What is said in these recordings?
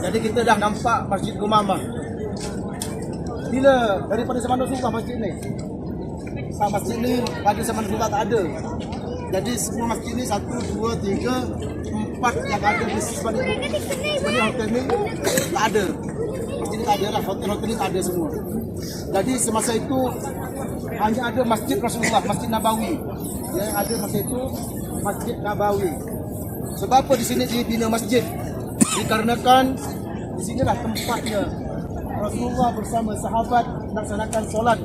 Jadi kita dah nampak Masjid Gumamah. Bila daripada zaman Rasulullah masjid ni. Masjid ni pada zaman Rasulullah tak ada. Jadi semua masjid ni 1, 2, 3, 4 yang ada di sebenarnya hotel ni tak ada. Masjid ni tak ada lah, hotel-hotel ni tak ada semua. Jadi semasa itu hanya ada Masjid Rasulullah, Masjid Nabawi. Yang ada masa itu Masjid Nabawi. Sebab apa di sini dibina masjid? Dikarenakan di sinilah tempatnya Rasulullah bersama sahabat melaksanakan solat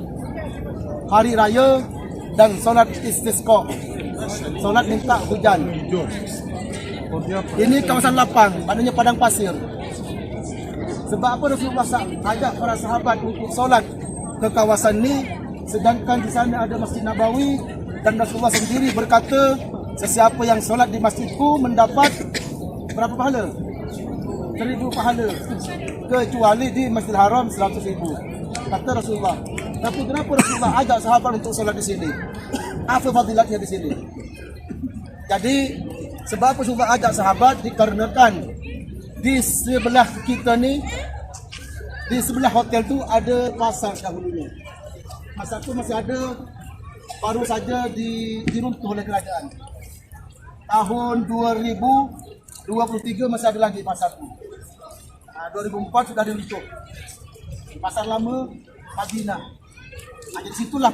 hari raya dan solat istisqa, solat minta hujan. Ini kawasan lapang, maknanya padang pasir. Sebab apa Rasulullah ajak para sahabat untuk solat ke kawasan ini, sedangkan di sana ada Masjid Nabawi dan Rasulullah sendiri berkata, sesiapa yang solat di masjidku mendapat berapa pahala? 1,000 pahala, kecuali di Masjidil Haram 100,000, kata Rasulullah. Tapi kenapa Rasulullah ajak sahabat untuk solat di sini? Apa fadilatnya di sini? Jadi sebab Rasulullah ajak sahabat dikarenakan di sebelah kita ni, di sebelah hotel tu ada pasar dahulunya. Pasar tu masih ada, baru saja diruntuh oleh kerajaan. Tahun 2023 masih ada lagi pasar tu. 2004 sudah diruntuh. Pasar lama Madinah. Di situlah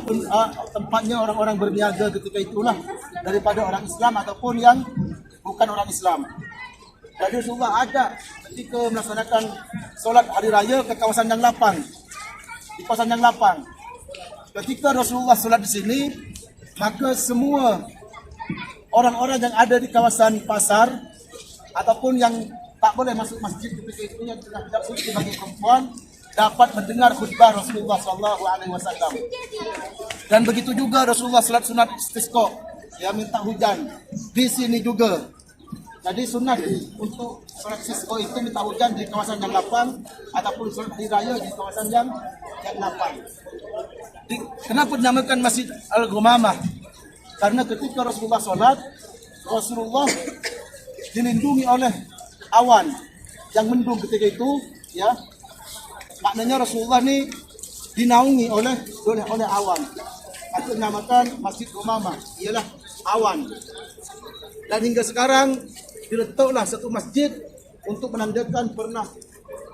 tempatnya orang-orang berniaga ketika itulah, daripada orang Islam ataupun yang bukan orang Islam. Jadi Rasulullah ajak ketika melaksanakan solat hari raya ke kawasan yang lapang. Di kawasan yang lapang. Ketika Rasulullah solat di sini, maka semua orang-orang yang ada di kawasan pasar ataupun yang tak boleh masuk masjid ketika itu, yang tidak suci bagi perempuan, dapat mendengar khutbah Rasulullah SAW. Dan begitu juga Rasulullah salat sunat istisqa, yang minta hujan di sini juga. Jadi sunat untuk salat istisqa itu minta hujan di kawasan yang lapang ataupun salat hari raya di kawasan yang lapang. Kenapa dinamakan Masjid Al-Gumamah? Karena ketika Rasulullah salat, Rasulullah dilindungi oleh awan yang mendung ketika itu, ya. Maknanya Rasulullah ni dinaungi oleh awan. Itu dinamakan Masjid Gumamah, ialah awan. Dan hingga sekarang diletaklah satu masjid untuk menandakan pernah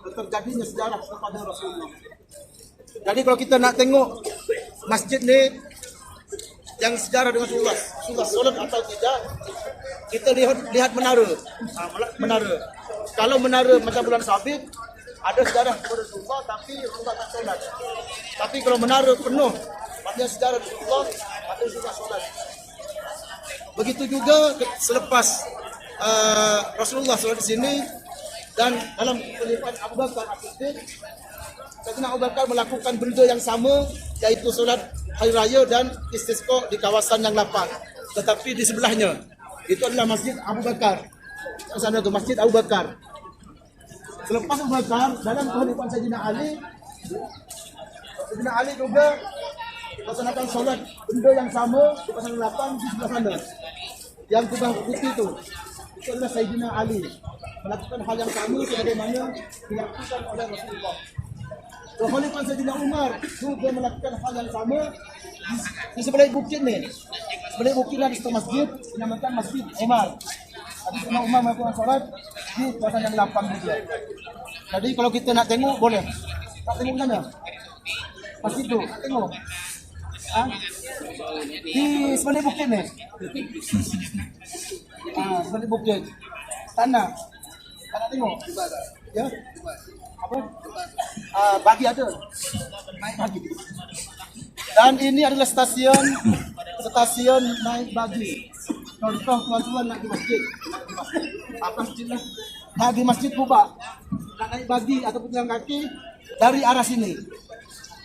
terjadinya sejarah kepada Rasulullah. Jadi kalau kita nak tengok masjid ni yang sejarah dengan Rasulullah solat atau tidak, kita lihat menara. Menara. Kalau menara macam bulan sabit, ada sejarah kepada Rasulullah tapi Rasulullah tak solat. Tapi kalau menara penuh, maknanya sejarah Rasulullah, maka Rasulullah solat. Begitu juga selepas Rasulullah solat di sini, dan dalam khalifah Abu Bakar As-Siddiq, Sayyidina Abu Bakar melakukan benda yang sama, yaitu solat hari raya dan istisqa di kawasan yang lapang. Tetapi di sebelahnya itu adalah Masjid Abu Bakar. Di sana itu Masjid Abu Bakar. Selepas Abu Bakar, dalam khalifah Sayyidina Ali juga melaksanakan solat benda yang sama di kawasan lapang di sebelah sana. Yang kubah putih itu adalah Sayyidina Ali melakukan hal yang sama sebagaimana dilakukan oleh Rasulullah. Khalifah Sayyidina Umar juga melakukan hal yang sama di sebelah bukit ni. Sebelah bukit ni ada satu masjid dinamakan Masjid Umar. Sayyidina Umar melakukan solat di kawasan yang lapang juga. Jadi kalau kita nak tengok boleh. Tak tengok mana? Masjid tu, tak tengok. Di sebelah bukit ni. Sebelah bukit. Tanah. Tak nak tengok? Ya? Apa? Bagi ada. Naik bagi. Dan ini adalah stasiun naik bagi. Contoh tuan-tuan nak di masjid. Apa masjidnya? Nak di Masjid Quba. Nak naik bagi ataupun jalan kaki dari arah sini.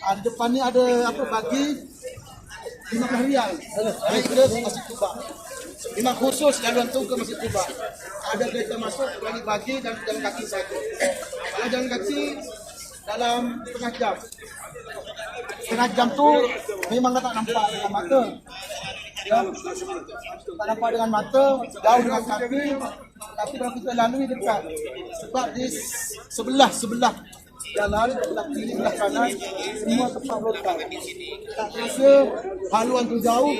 Di depan ni ada apa bagi 15 rial. Naik ke Masjid Quba. Memang khusus jalan tu ke Masjid Quba. Ada kereta masuk bagi dan jalan kaki saja. Kalau jalan kaki dalam setengah jam. Setengah jam tu memang tak nampak dengan mata. Ya. Tak nampak dengan mata, jauh dengan kaki, tapi kalau kita lalui dekat. Sebab di sebelah jalan, sebelah kiri, sebelah kanan, semua tempat lontar. Tak terasa haluan tu jauh,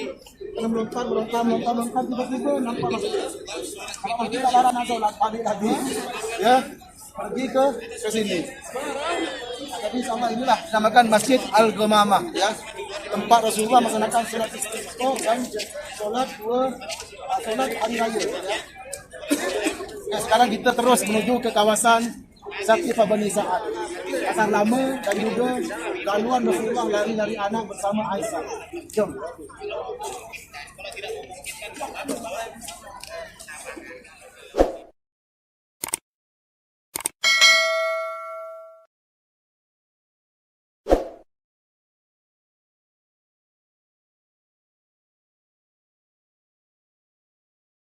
kena melontar, tiba-tiba nampak masuk. Kalau kita larang Azul, balik lagi, ya, pergi ke sini. Jadi sama inilah dinamakan Masjid Al-Ghamamah, ya, tempat Rasulullah melaksanakan solat istisqa dan solat hari raya. Ya. Nah, sekarang kita terus menuju ke kawasan Saqifah Bani Sa'ad. Pasar lama dan juga laluan Rasulullah lari-lari anak bersama Aisyah. Jom.